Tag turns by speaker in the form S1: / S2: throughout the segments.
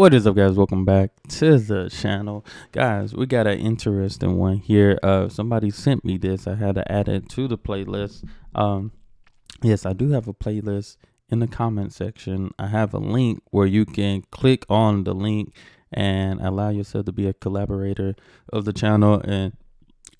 S1: What is up, guys? Welcome back to the channel. Guys, we got an interesting one here. Somebody sent me this. I had to add it to the playlist. Yes, I do have a playlist in the comment section. I have a link where you can click on the link and allow yourself to be a collaborator of the channel and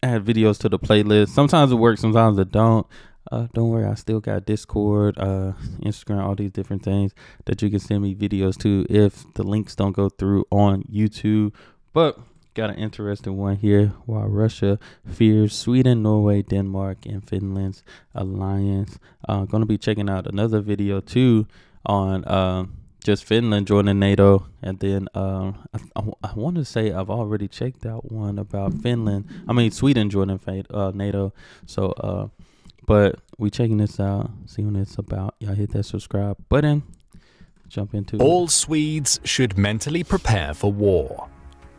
S1: add videos to the playlist. Sometimes it works, sometimes it don't. Don't worry, I still got Discord, Instagram, all these different things that you can send me videos to if the links don't go through on YouTube. But got an interesting one here. While Russia fears Sweden, Norway, Denmark, and Finland's alliance. Going to be checking out another video too on just Finland joining NATO. And then I want to say I've already checked out one about Sweden joining NATO. So but we checking this out, see what it's about. Y'all hit that subscribe button, jump into it.
S2: All Swedes should mentally prepare for war.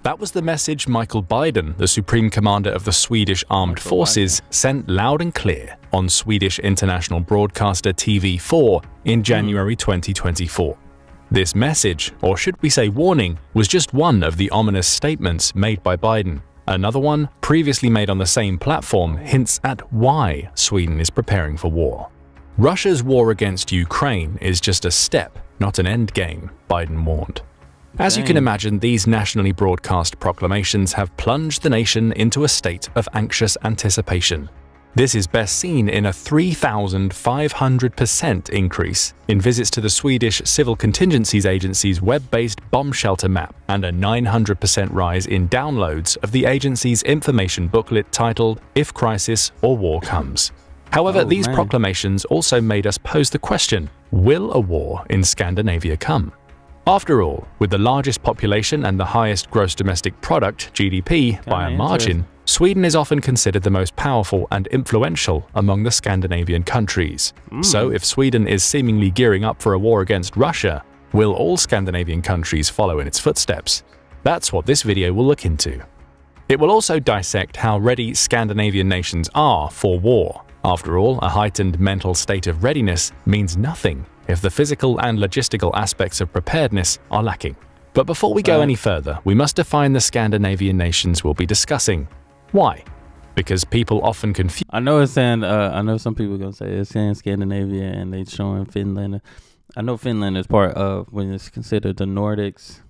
S2: That was the message Michael Biden, the Supreme Commander of the Swedish Armed Forces, sent loud and clear on Swedish international broadcaster TV4 in January 2024. This message, or should we say warning, was just one of the ominous statements made by Biden. Another one, previously made on the same platform, hints at why Sweden is preparing for war. Russia's war against Ukraine is just a step, not an end game, Biden warned. As you can imagine, these nationally broadcast proclamations have plunged the nation into a state of anxious anticipation. This is best seen in a 3,500% increase in visits to the Swedish Civil Contingencies Agency's web-based bomb shelter map and a 900% rise in downloads of the agency's information booklet titled If Crisis or War Comes. However, these proclamations also made us pose the question, will a war in Scandinavia come? After all, with the largest population and the highest gross domestic product, GDP, by a margin, Sweden is often considered the most powerful and influential among the Scandinavian countries. So if Sweden is seemingly gearing up for a war against Russia, will all Scandinavian countries follow in its footsteps? That's what this video will look into. It will also dissect how ready Scandinavian nations are for war. After all, a heightened mental state of readiness means nothing if the physical and logistical aspects of preparedness are lacking. But before we go any further, we must define the Scandinavian nations we'll be discussing. Why? Because people often confuse.
S1: I know it's saying, I know some people are going to say it's saying Scandinavia and they're showing Finland. I know Finland is part of when it's considered the Nordics.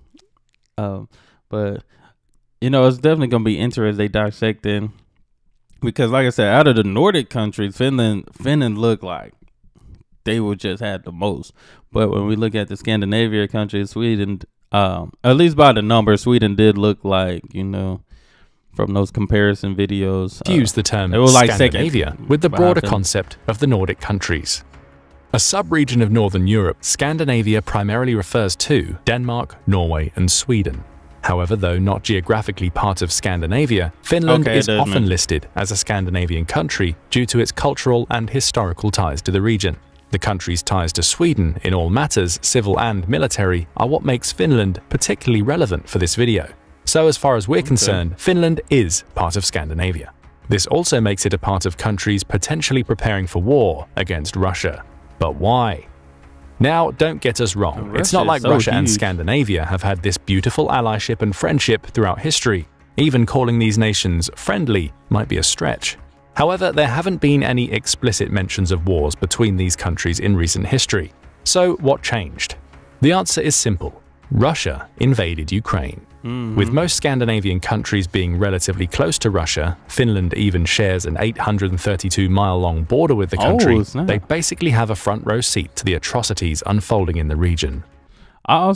S1: But, you know, it's definitely going to be interesting they dissecting. Because like I said, out of the Nordic countries, Finland looked like they would just had the most. But when we look at the Scandinavian countries, Sweden, at least by the number, Sweden did look like, you know, from those comparison videos.
S2: Use the term Scandinavia with the broader concept of the Nordic countries. A sub-region of Northern Europe, Scandinavia primarily refers to Denmark, Norway, and Sweden. However, though not geographically part of Scandinavia, Finland is often listed as a Scandinavian country due to its cultural and historical ties to the region. The country's ties to Sweden in all matters, civil and military, are what makes Finland particularly relevant for this video. So as far as we're concerned, Finland is part of Scandinavia. This also makes it a part of countries potentially preparing for war against Russia. But why? Now, don't get us wrong. It's not like Russia and Scandinavia have had this beautiful allyship and friendship throughout history. Even calling these nations friendly might be a stretch. However, there haven't been any explicit mentions of wars between these countries in recent history. So what changed? The answer is simple. Russia invaded Ukraine. With most Scandinavian countries being relatively close to Russia, Finland even shares an 832-mile-long border with the country, they basically have a front row seat to the atrocities unfolding in the region.
S1: I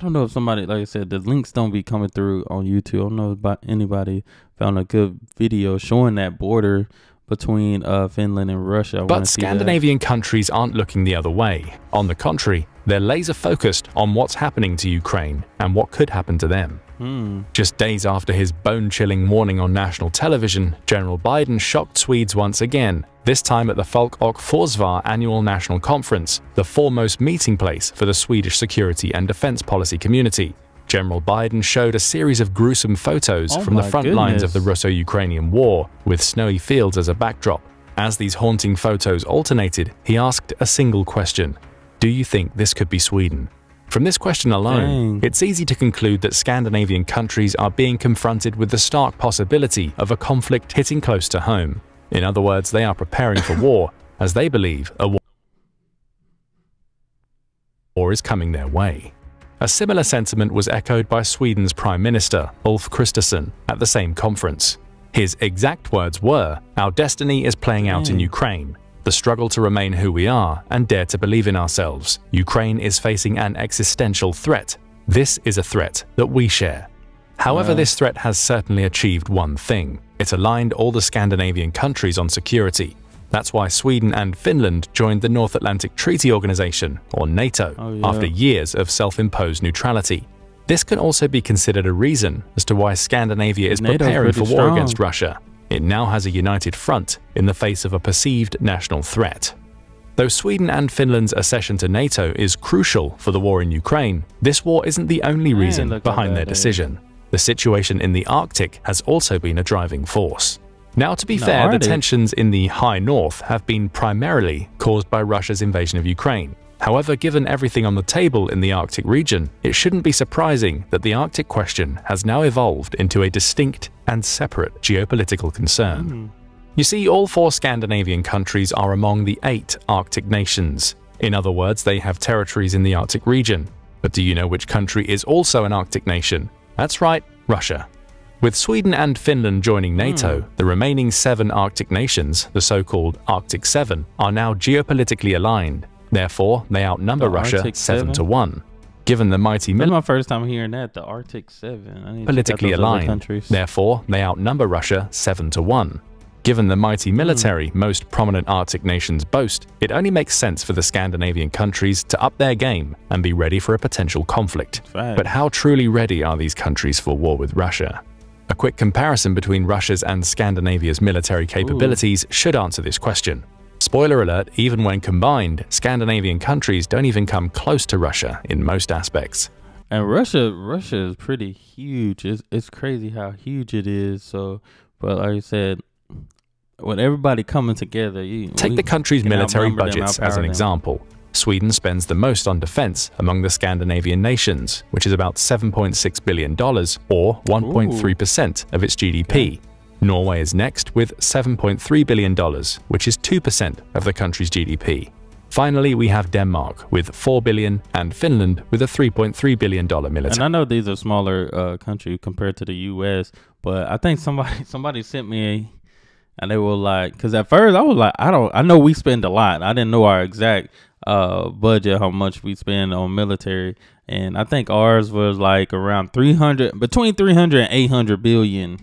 S1: don't know if somebody, like I said, the links don't be coming through on YouTube. I don't know if anybody found a good video showing that border between Finland and Russia.
S2: But Scandinavian countries aren't looking the other way. On the contrary, they're laser focused on what's happening to Ukraine and what could happen to them. Just days after his bone-chilling warning on national television, General Biden shocked Swedes once again, this time at the Folk och Försvar annual national conference, the foremost meeting place for the Swedish security and defense policy community. General Biden showed a series of gruesome photos from the front lines of the Russo-Ukrainian war, with snowy fields as a backdrop. As these haunting photos alternated, he asked a single question. Do you think this could be Sweden? From this question alone, it's easy to conclude that Scandinavian countries are being confronted with the stark possibility of a conflict hitting close to home. In other words, they are preparing for war, as they believe a war is coming their way. A similar sentiment was echoed by Sweden's Prime Minister, Ulf Kristersson, at the same conference. His exact words were, "Our destiny is playing out in Ukraine. The struggle to remain who we are and dare to believe in ourselves. Ukraine is facing an existential threat. This is a threat that we share." However, this threat has certainly achieved one thing. It aligned all the Scandinavian countries on security. That's why Sweden and Finland joined the North Atlantic Treaty Organization, or NATO, after years of self-imposed neutrality. This can also be considered a reason as to why Scandinavia is preparing for war against Russia. It now has a united front in the face of a perceived national threat. Though Sweden and Finland's accession to NATO is crucial for the war in Ukraine, this war isn't the only reason behind their decision. The situation in the Arctic has also been a driving force. Now, to be fair, the tensions in the high north have been primarily caused by Russia's invasion of Ukraine. However, given everything on the table in the Arctic region, it shouldn't be surprising that the Arctic question has now evolved into a distinct and separate geopolitical concern. You see, all 4 Scandinavian countries are among the 8 Arctic nations. In other words, they have territories in the Arctic region. But do you know which country is also an Arctic nation? That's right, Russia. With Sweden and Finland joining NATO, the remaining 7 Arctic nations, the so-called Arctic 7, are now geopolitically aligned. Therefore, they outnumber Russia 7-1. Given the mighty
S1: That's my first time hearing that, the Arctic 7.
S2: Politically aligned. Therefore, they outnumber Russia 7-1. Given the mighty military most prominent Arctic nations boast, it only makes sense for the Scandinavian countries to up their game and be ready for a potential conflict. But how truly ready are these countries for war with Russia? A quick comparison between Russia's and Scandinavia's military capabilities should answer this question. Spoiler alert, even when combined, Scandinavian countries don't even come close to Russia in most aspects.
S1: And Russia is pretty huge. It's crazy how huge it is. So, but like I said, with everybody coming together,
S2: take the country's military budgets as an example. Sweden spends the most on defense among the Scandinavian nations, which is about $7.6 billion, or 1.3% of its GDP. Norway is next with $7.3 billion, which is 2% of the country's GDP. Finally, we have Denmark with $4 billion and Finland with a $3.3 billion military.
S1: And I know these are smaller countries compared to the U.S., but I think somebody sent me and they were like, because at first I was like, I know we spend a lot. I didn't know our exact budget, how much we spend on military, and I think ours was like around between 300 and 800 billion.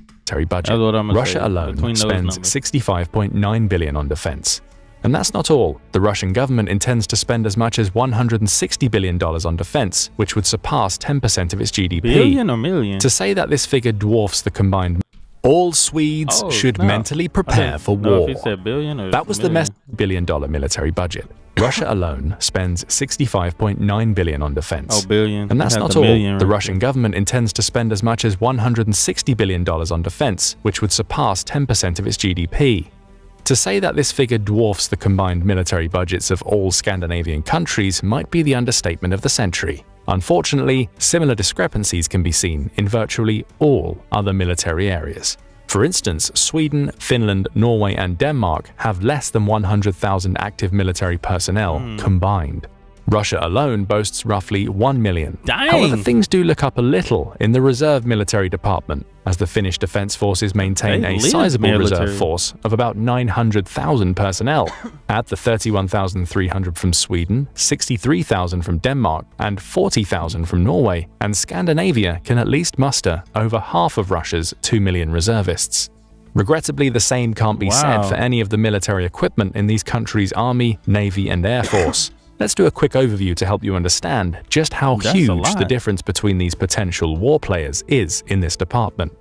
S2: Budget. Russia alone spends $65.9 billion on defense. And that's not all. The Russian government intends to spend as much as $160 billion on defense, which would surpass 10% of its GDP.
S1: Billion or million?
S2: To say that this figure dwarfs the combined, all Swedes should mentally prepare for war.
S1: If he said billion or
S2: that was the billion-dollar military budget. Russia alone spends $65.9 billion on defense.
S1: Billion.
S2: And that's not all. The Russian government intends to spend as much as $160 billion on defense, which would surpass 10% of its GDP. To say that this figure dwarfs the combined military budgets of all Scandinavian countries might be the understatement of the century. Unfortunately, similar discrepancies can be seen in virtually all other military areas. For instance, Sweden, Finland, Norway, and Denmark have less than 100,000 active military personnel combined. Russia alone boasts roughly 1 million.
S1: Dang.
S2: However, things do look up a little in the reserve military department, as the Finnish defense forces maintain a sizable reserve force of about 900,000 personnel. Add the 31,300 from Sweden, 63,000 from Denmark, and 40,000 from Norway, and Scandinavia can at least muster over half of Russia's 2 million reservists. Regrettably, the same can't be said for any of the military equipment in these countries' army, navy, and air force. Let's do a quick overview to help you understand just how huge the difference between these potential war players is in this department.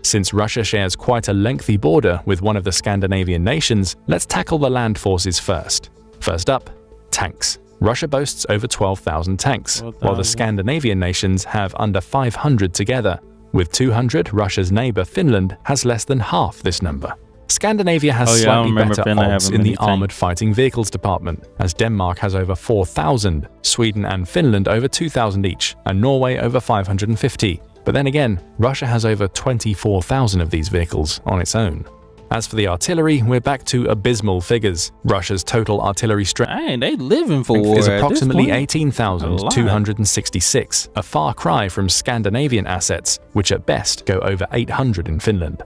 S2: Since Russia shares quite a lengthy border with one of the Scandinavian nations, let's tackle the land forces first. First up, tanks. Russia boasts over 12,000 tanks, while the Scandinavian nations have under 500 together. With 200, Russia's neighbor Finland has less than half this number. Scandinavia has slightly better odds in the armored fighting vehicles department, as Denmark has over 4,000, Sweden and Finland over 2,000 each, and Norway over 550. But then again, Russia has over 24,000 of these vehicles on its own. As for the artillery, we're back to abysmal figures. Russia's total artillery strength
S1: they living for war
S2: is approximately 18,266, a far cry from Scandinavian assets, which at best go over 800 in Finland.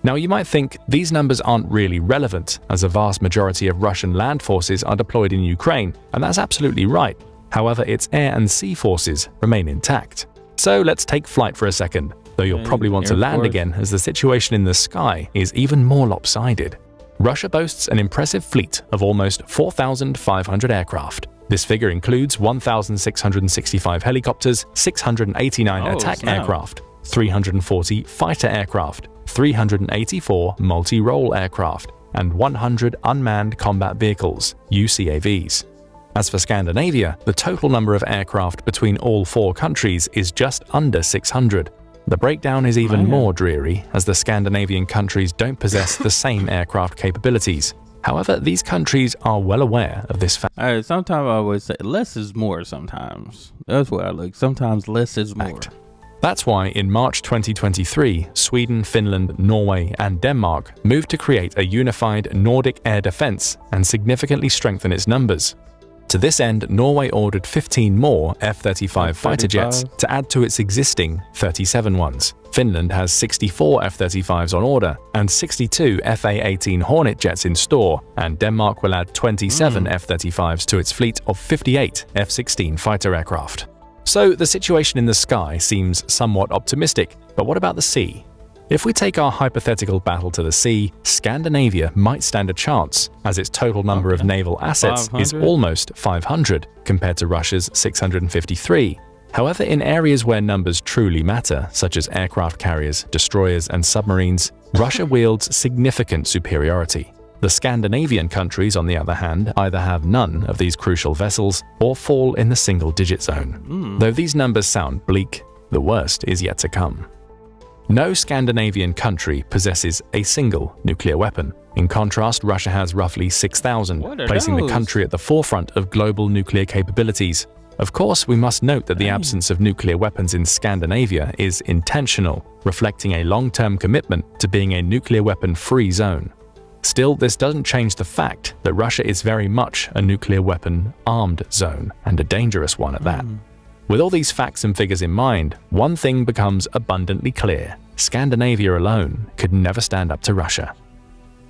S2: Now you might think these numbers aren't really relevant, as a vast majority of Russian land forces are deployed in Ukraine, and that's absolutely right. However, its air and sea forces remain intact. So let's take flight for a second, though you'll probably want to land again as the situation in the sky is even more lopsided. Russia boasts an impressive fleet of almost 4,500 aircraft. This figure includes 1,665 helicopters, 689 attack aircraft, 340 fighter aircraft, 384 multi-role aircraft, and 100 unmanned combat vehicles, UCAVs. As for Scandinavia, the total number of aircraft between all four countries is just under 600. The breakdown is even more dreary, as the Scandinavian countries don't possess the same aircraft capabilities. However, these countries are well aware of this fact.
S1: Sometimes I always say less is more sometimes. That's where I look. Sometimes less is more.
S2: That's why in March 2023, Sweden, Finland, Norway, and Denmark moved to create a unified Nordic air defense and significantly strengthen its numbers. To this end, Norway ordered 15 more F-35 fighter jets to add to its existing 37 ones. Finland has 64 F-35s on order and 62 FA-18 Hornet jets in store, and Denmark will add 27 F-35s to its fleet of 58 F-16 fighter aircraft. So the situation in the sky seems somewhat optimistic, but what about the sea? If we take our hypothetical battle to the sea, Scandinavia might stand a chance, as its total number of naval assets is almost 500, compared to Russia's 653. However, in areas where numbers truly matter, such as aircraft carriers, destroyers, and submarines, Russia wields significant superiority. The Scandinavian countries, on the other hand, either have none of these crucial vessels or fall in the single-digit zone. Though these numbers sound bleak, the worst is yet to come. No Scandinavian country possesses a single nuclear weapon. In contrast, Russia has roughly 6,000, placing the country at the forefront of global nuclear capabilities. Of course, we must note that the absence of nuclear weapons in Scandinavia is intentional, reflecting a long-term commitment to being a nuclear weapon-free zone. Still, this doesn't change the fact that Russia is very much a nuclear weapon-armed zone, and a dangerous one at that. With all these facts and figures in mind, one thing becomes abundantly clear: Scandinavia alone could never stand up to Russia.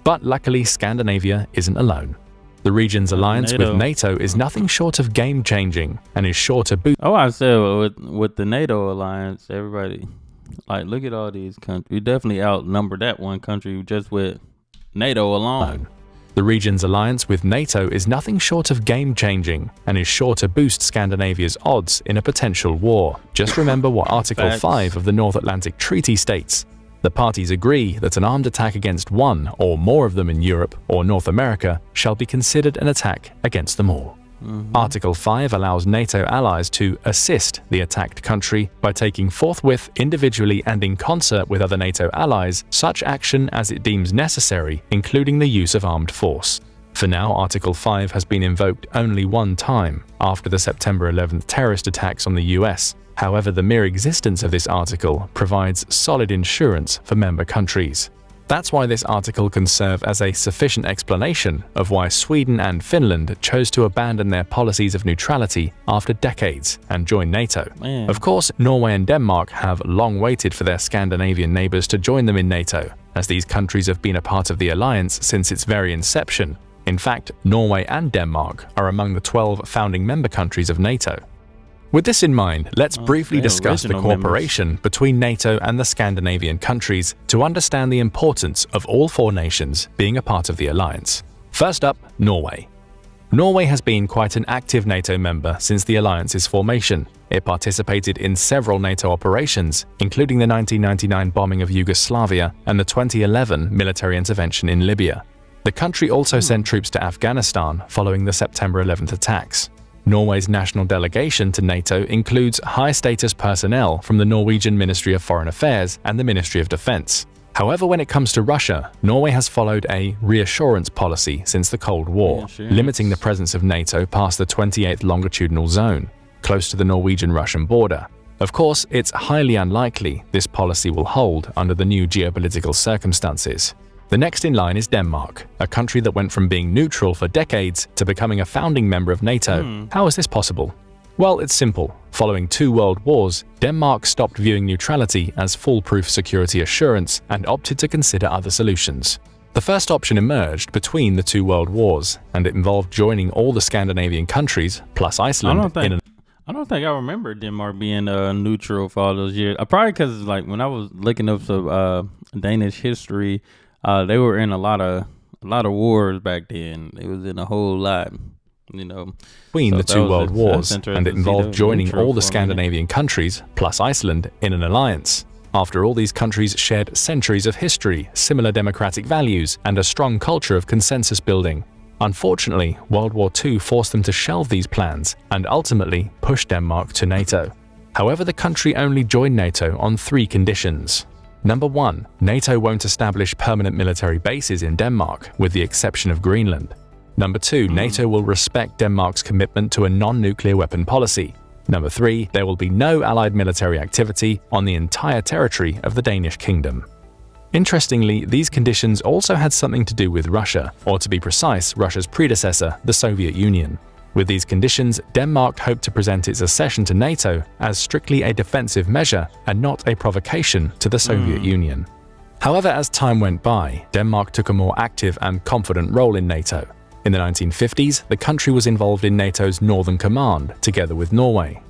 S2: But luckily, Scandinavia isn't alone. The region's alliance with NATO is nothing short of game-changing and is sure to boost.
S1: I said with the NATO alliance, everybody, like, look at all these countries. We definitely outnumber that one country just with NATO alone.
S2: The region's alliance with NATO is nothing short of game-changing and is sure to boost Scandinavia's odds in a potential war. Just remember what Article 5 of the North Atlantic Treaty states. The parties agree that an armed attack against one or more of them in Europe or North America shall be considered an attack against them all. Article 5 allows NATO allies to assist the attacked country by taking forthwith, individually and in concert with other NATO allies, such action as it deems necessary, including the use of armed force. For now, Article 5 has been invoked only one time, after the September 11th terrorist attacks on the US. However, the mere existence of this article provides solid insurance for member countries. That's why this article can serve as a sufficient explanation of why Sweden and Finland chose to abandon their policies of neutrality after decades and join NATO. Of course, Norway and Denmark have long waited for their Scandinavian neighbors to join them in NATO, as these countries have been a part of the alliance since its very inception. In fact, Norway and Denmark are among the 12 founding member countries of NATO. With this in mind, let's briefly discuss the cooperation between NATO and the Scandinavian countries to understand the importance of all four nations being a part of the alliance. First up, Norway. Norway has been quite an active NATO member since the alliance's formation. It participated in several NATO operations, including the 1999 bombing of Yugoslavia and the 2011 military intervention in Libya. The country also sent troops to Afghanistan following the September 11th attacks. Norway's national delegation to NATO includes high-status personnel from the Norwegian Ministry of Foreign Affairs and the Ministry of Defense. However, when it comes to Russia, Norway has followed a reassurance policy since the Cold War, limiting the presence of NATO past the 28th longitudinal zone, close to the Norwegian-Russian border. Of course, it's highly unlikely this policy will hold under the new geopolitical circumstances. The next in line is Denmark, a country that went from being neutral for decades to becoming a founding member of NATO. How is this possible? Well, it's simple. Following 2 world wars, Denmark stopped viewing neutrality as foolproof security assurance and opted to consider other solutions. The first option emerged between the 2 world wars, and it involved joining all the Scandinavian countries, plus Iceland,
S1: I don't think I remember Denmark being neutral for all those years. Probably because like when I was looking up some Danish history, they were in a lot of wars back then. It was in a whole lot.
S2: Between the 2 world wars, and it involved joining all the Scandinavian countries, plus Iceland, in an alliance. After all, these countries shared centuries of history, similar democratic values, and a strong culture of consensus building. Unfortunately, World War II forced them to shelve these plans and ultimately pushed Denmark to NATO. However, the country only joined NATO on 3 conditions. Number 1, NATO won't establish permanent military bases in Denmark, with the exception of Greenland. Number 2, NATO will respect Denmark's commitment to a non-nuclear weapon policy. Number 3, there will be no allied military activity on the entire territory of the Danish kingdom. Interestingly, these conditions also had something to do with Russia, or to be precise, Russia's predecessor, the Soviet Union. With these conditions, Denmark hoped to present its accession to NATO as strictly a defensive measure and not a provocation to the Soviet Union. However, as time went by, Denmark took a more active and confident role in NATO. In the 1950s, the country was involved in NATO's Northern Command, together with Norway.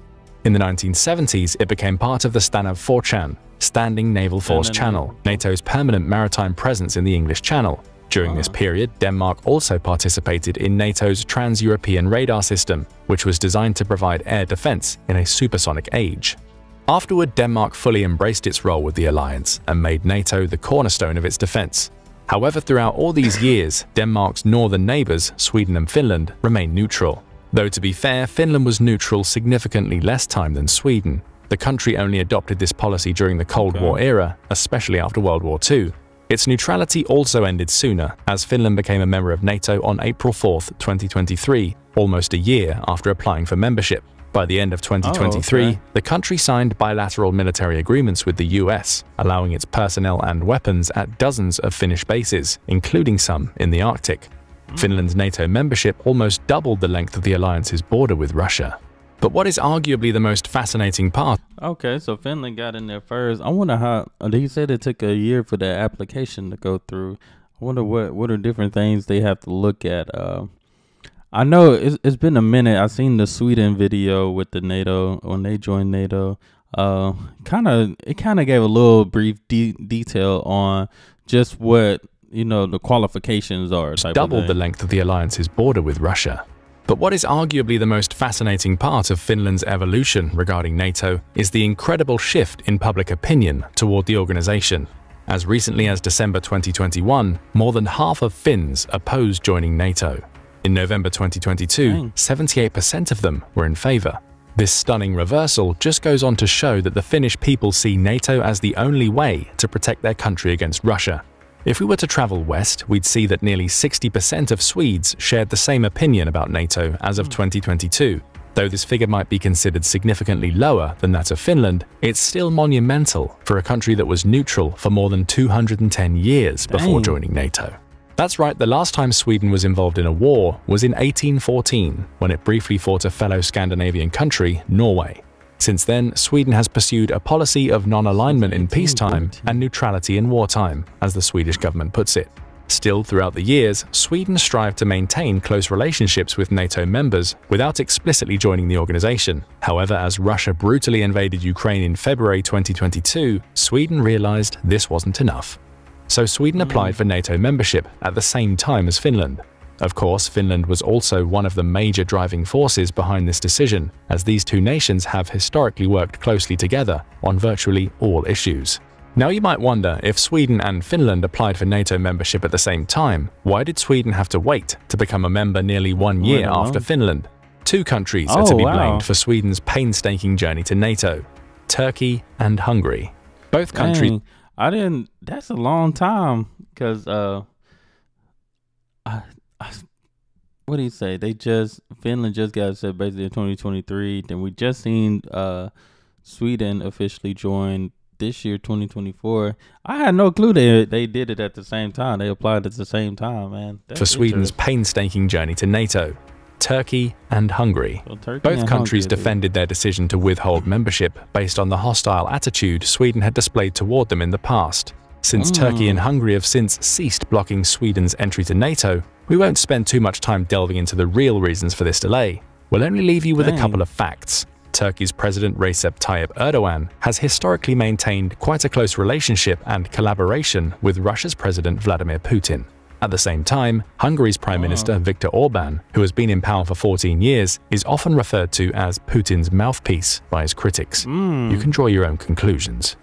S2: In the 1970s, it became part of the Stanav Forchan, Standing Naval Force Channel, NATO's permanent maritime presence in the English Channel. During this period, Denmark also participated in NATO's Trans-European Radar System, which was designed to provide air defense in a supersonic age. Afterward, Denmark fully embraced its role with the alliance and made NATO the cornerstone of its defense. However, throughout all these years, Denmark's northern neighbors, Sweden and Finland, remained neutral. Though to be fair, Finland was neutral significantly less time than Sweden. The country only adopted this policy during the Cold War era, especially after World War II. Its neutrality also ended sooner, as Finland became a member of NATO on April 4, 2023, almost a year after applying for membership. By the end of 2023, the country signed bilateral military agreements with the US, allowing its personnel and weapons at dozens of Finnish bases, including some in the Arctic. Finland's NATO membership almost doubled the length of the alliance's border with Russia. But what is arguably the most fascinating part?
S1: Okay, so Finland got in there first. I wonder how, he said it took a year for the application to go through. I wonder what are different things they have to look at. I know it's been a minute. I seen the Sweden video with the NATO when they joined NATO. It kind of gave a little brief detail on just what the qualifications are.
S2: Doubled the length of the alliance's border with Russia. But what is arguably the most fascinating part of Finland's evolution regarding NATO is the incredible shift in public opinion toward the organization. As recently as December 2021, more than half of Finns opposed joining NATO. In November 2022, 78% of them were in favor. This stunning reversal just goes on to show that the Finnish people see NATO as the only way to protect their country against Russia. If we were to travel west, we'd see that nearly 60% of Swedes shared the same opinion about NATO as of 2022. Though this figure might be considered significantly lower than that of Finland, it's still monumental for a country that was neutral for more than 210 years before joining NATO. That's right, the last time Sweden was involved in a war was in 1814, when it briefly fought a fellow Scandinavian country, Norway. Since then, Sweden has pursued a policy of non-alignment in peacetime and neutrality in wartime, as the Swedish government puts it. Still, throughout the years, Sweden strived to maintain close relationships with NATO members without explicitly joining the organization. However, as Russia brutally invaded Ukraine in February 2022, Sweden realized this wasn't enough. So Sweden applied for NATO membership at the same time as Finland. Of course, Finland was also one of the major driving forces behind this decision, as these two nations have historically worked closely together on virtually all issues. Now you might wonder, if Sweden and Finland applied for NATO membership at the same time, why did Sweden have to wait to become a member nearly 1 year after Finland? Two countries are to be blamed for Sweden's painstaking journey to NATO: Turkey and Hungary. Both countries...
S1: I didn't. That's a long time because I, what do you say? Finland just got accepted basically in 2023. Then we just seen Sweden officially join this year, 2024. I had no clue they did it at the same time. They applied at the same time, man. That's
S2: for Sweden's painstaking journey to NATO. Turkey and Hungary. Both countries defended their decision to withhold membership based on the hostile attitude Sweden had displayed toward them in the past. Since Turkey and Hungary have since ceased blocking Sweden's entry to NATO, we won't spend too much time delving into the real reasons for this delay. We'll only leave you with a couple of facts. Turkey's President Recep Tayyip Erdogan has historically maintained quite a close relationship and collaboration with Russia's President Vladimir Putin. At the same time, Hungary's Prime Minister Viktor Orbán, who has been in power for 14 years, is often referred to as Putin's mouthpiece by his critics. You can draw your own conclusions.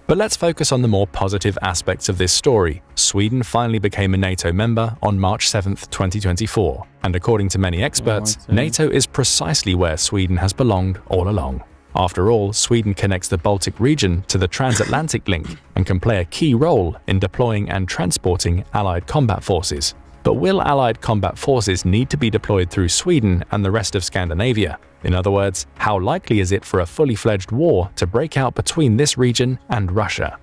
S2: But let's focus on the more positive aspects of this story. Sweden finally became a NATO member on March 7, 2024, and according to many experts, NATO is precisely where Sweden has belonged all along. After all, Sweden connects the Baltic region to the transatlantic link and can play a key role in deploying and transporting Allied combat forces. But will Allied combat forces need to be deployed through Sweden and the rest of Scandinavia? In other words, how likely is it for a fully fledged war to break out between this region and Russia?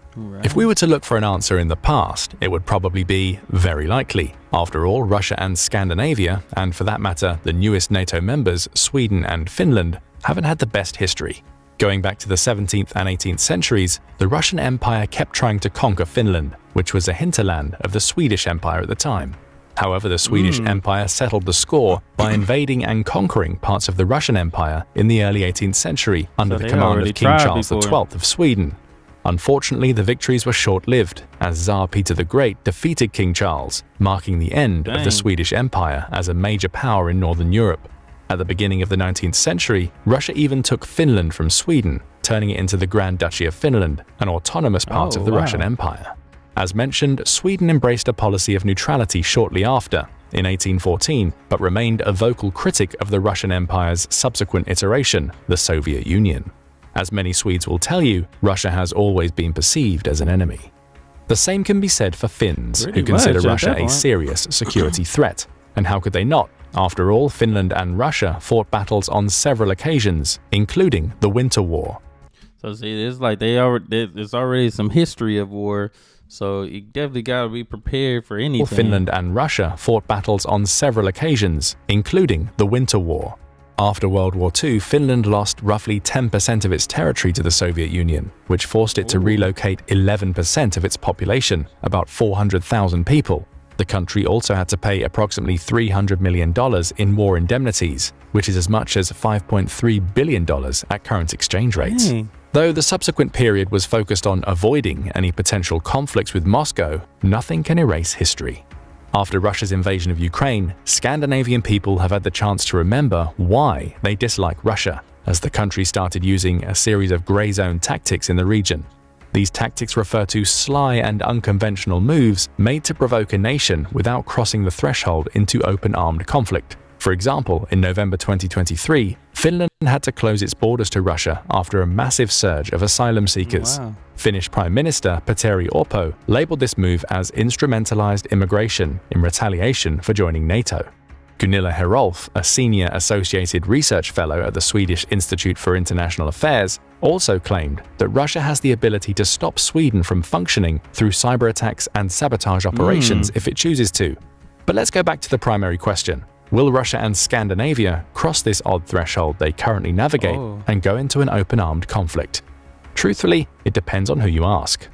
S2: If we were to look for an answer in the past, it would probably be very likely. After all, Russia and Scandinavia, and for that matter, the newest NATO members, Sweden and Finland, haven't had the best history. Going back to the 17th and 18th centuries, the Russian Empire kept trying to conquer Finland, which was a hinterland of the Swedish Empire at the time. However, the Swedish Empire settled the score by invading and conquering parts of the Russian Empire in the early 18th century under the command of King Charles XII of Sweden. Unfortunately, the victories were short-lived, as Tsar Peter the Great defeated King Charles, marking the end of the Swedish Empire as a major power in Northern Europe. At the beginning of the 19th century, Russia even took Finland from Sweden, turning it into the Grand Duchy of Finland, an autonomous part of the Russian Empire. As mentioned, Sweden embraced a policy of neutrality shortly after, in 1814, but remained a vocal critic of the Russian Empire's subsequent iteration, the Soviet Union. As many Swedes will tell you, Russia has always been perceived as an enemy. The same can be said for Finns, who consider Russia a serious security threat. And how could they not? After all, Finland and Russia fought battles on several occasions, including the Winter War.
S1: So see, it's like there's already some history of war, so you definitely got to be prepared for anything.
S2: Finland and Russia fought battles on several occasions, including the Winter War. After World War II, Finland lost roughly 10% of its territory to the Soviet Union, which forced it to relocate 11% of its population, about 400,000 people. The country also had to pay approximately $300 million in war indemnities, which is as much as $5.3 billion at current exchange rates. Though the subsequent period was focused on avoiding any potential conflicts with Moscow, nothing can erase history. After Russia's invasion of Ukraine, Scandinavian people have had the chance to remember why they dislike Russia, as the country started using a series of grey zone tactics in the region. These tactics refer to sly and unconventional moves made to provoke a nation without crossing the threshold into open armed conflict. For example, in November 2023, Finland had to close its borders to Russia after a massive surge of asylum seekers. Finnish Prime Minister Petteri Orpo labeled this move as instrumentalized immigration in retaliation for joining NATO. Gunilla Herolf, a senior associated research fellow at the Swedish Institute for International Affairs, also claimed that Russia has the ability to stop Sweden from functioning through cyber attacks and sabotage operations if it chooses to. But let's go back to the primary question. Will Russia and Scandinavia cross this odd threshold they currently navigate and go into an open-armed conflict? Truthfully, it depends on who you ask.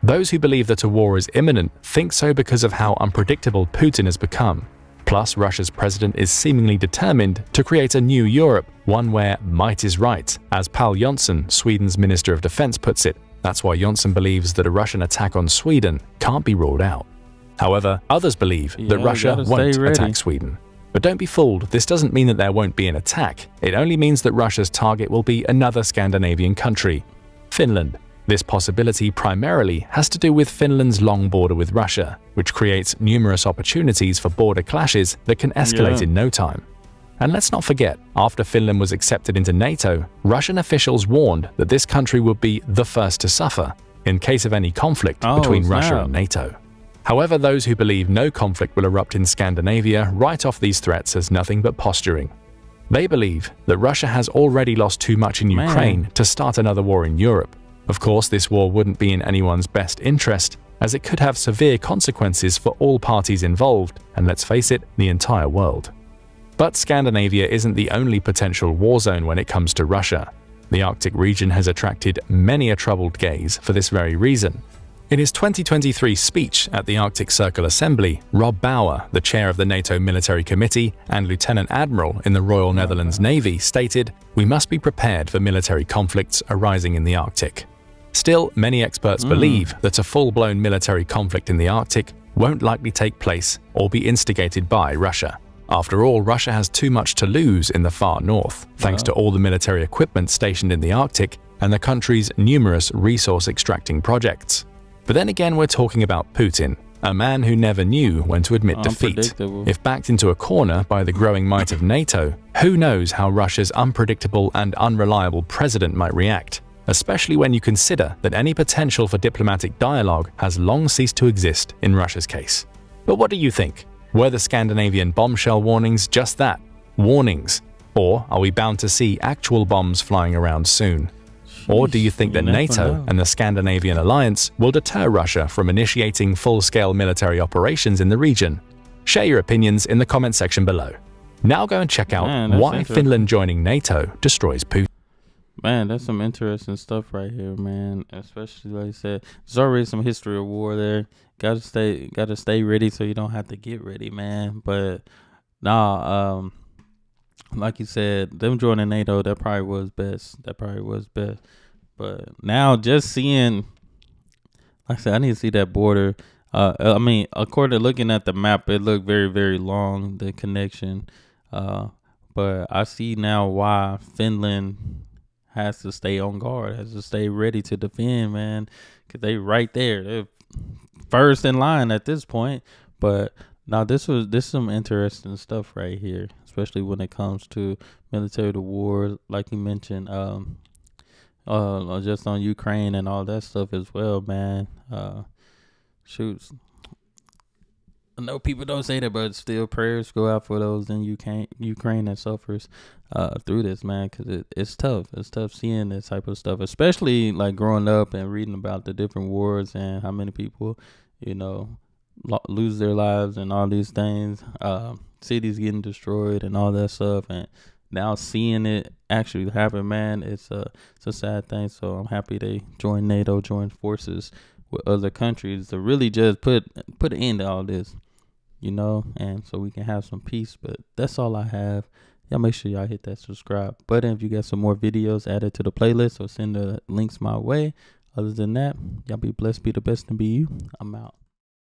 S2: Those who believe that a war is imminent think so because of how unpredictable Putin has become. Plus, Russia's president is seemingly determined to create a new Europe, one where might is right, as Pål Jonson, Sweden's Minister of Defense, puts it. That's why Jonson believes that a Russian attack on Sweden can't be ruled out. However, others believe that Russia won't attack Sweden. But don't be fooled, this doesn't mean that there won't be an attack. It only means that Russia's target will be another Scandinavian country, Finland. This possibility primarily has to do with Finland's long border with Russia, which creates numerous opportunities for border clashes that can escalate in no time. And let's not forget, after Finland was accepted into NATO, Russian officials warned that this country would be the first to suffer. in case of any conflict between Russia and NATO. However, those who believe no conflict will erupt in Scandinavia write off these threats as nothing but posturing. They believe that Russia has already lost too much in Ukraine to start another war in Europe. Of course, this war wouldn't be in anyone's best interest, as it could have severe consequences for all parties involved, and let's face it, the entire world. But Scandinavia isn't the only potential war zone when it comes to Russia. The Arctic region has attracted many a troubled gaze for this very reason. In his 2023 speech at the Arctic Circle Assembly, Rob Bauer, the chair of the NATO Military Committee and Lieutenant Admiral in the Royal Netherlands Navy, stated, "We must be prepared for military conflicts arising in the Arctic." Still, many experts believe that a full-blown military conflict in the Arctic won't likely take place or be instigated by Russia. After all, Russia has too much to lose in the far north, thanks to all the military equipment stationed in the Arctic and the country's numerous resource-extracting projects. But then again, we're talking about Putin, a man who never knew when to admit defeat. If backed into a corner by the growing might of NATO, who knows how Russia's unpredictable and unreliable president might react, especially when you consider that any potential for diplomatic dialogue has long ceased to exist in Russia's case. But what do you think? Were the Scandinavian bombshell warnings just that, warnings? Or are we bound to see actual bombs flying around soon? Or do you think that NATO and the Scandinavian alliance will deter Russia from initiating full-scale military operations in the region? Share your opinions in the comment section below. Now go and check out why Finland joining NATO destroys Putin.
S1: Man, that's some interesting stuff right here, man. Especially like I said, there's already some history of war there. Gotta stay ready so you don't have to get ready, man. But nah, like you said, them joining NATO, that probably was best. But now just seeing, like I said, I need to see that border. I mean, according to looking at the map, it looked very, very long, the connection. But I see now why Finland has to stay on guard, has to stay ready to defend, man, because they right there. They're first in line at this point. But now this is some interesting stuff right here, especially when it comes to military to war, like you mentioned, just on Ukraine and all that stuff as well, man. Shoots. I know people don't say that, but still prayers go out for those in Ukraine that suffers through this, man, because it's tough. It's tough seeing this type of stuff, especially like growing up and reading about the different wars and how many people, you know, lose their lives and all these things, cities getting destroyed and all that stuff, and now seeing it actually happen, man, it's a sad thing. So I'm happy they joined NATO, joined forces with other countries to really just put an end to all this, you know, and so we can have some peace. But that's all I have. Y'all make sure y'all hit that subscribe button if you got some more videos added to the playlist, or send the links my way. Other than that, y'all be blessed, be the best, and be you. I'm out.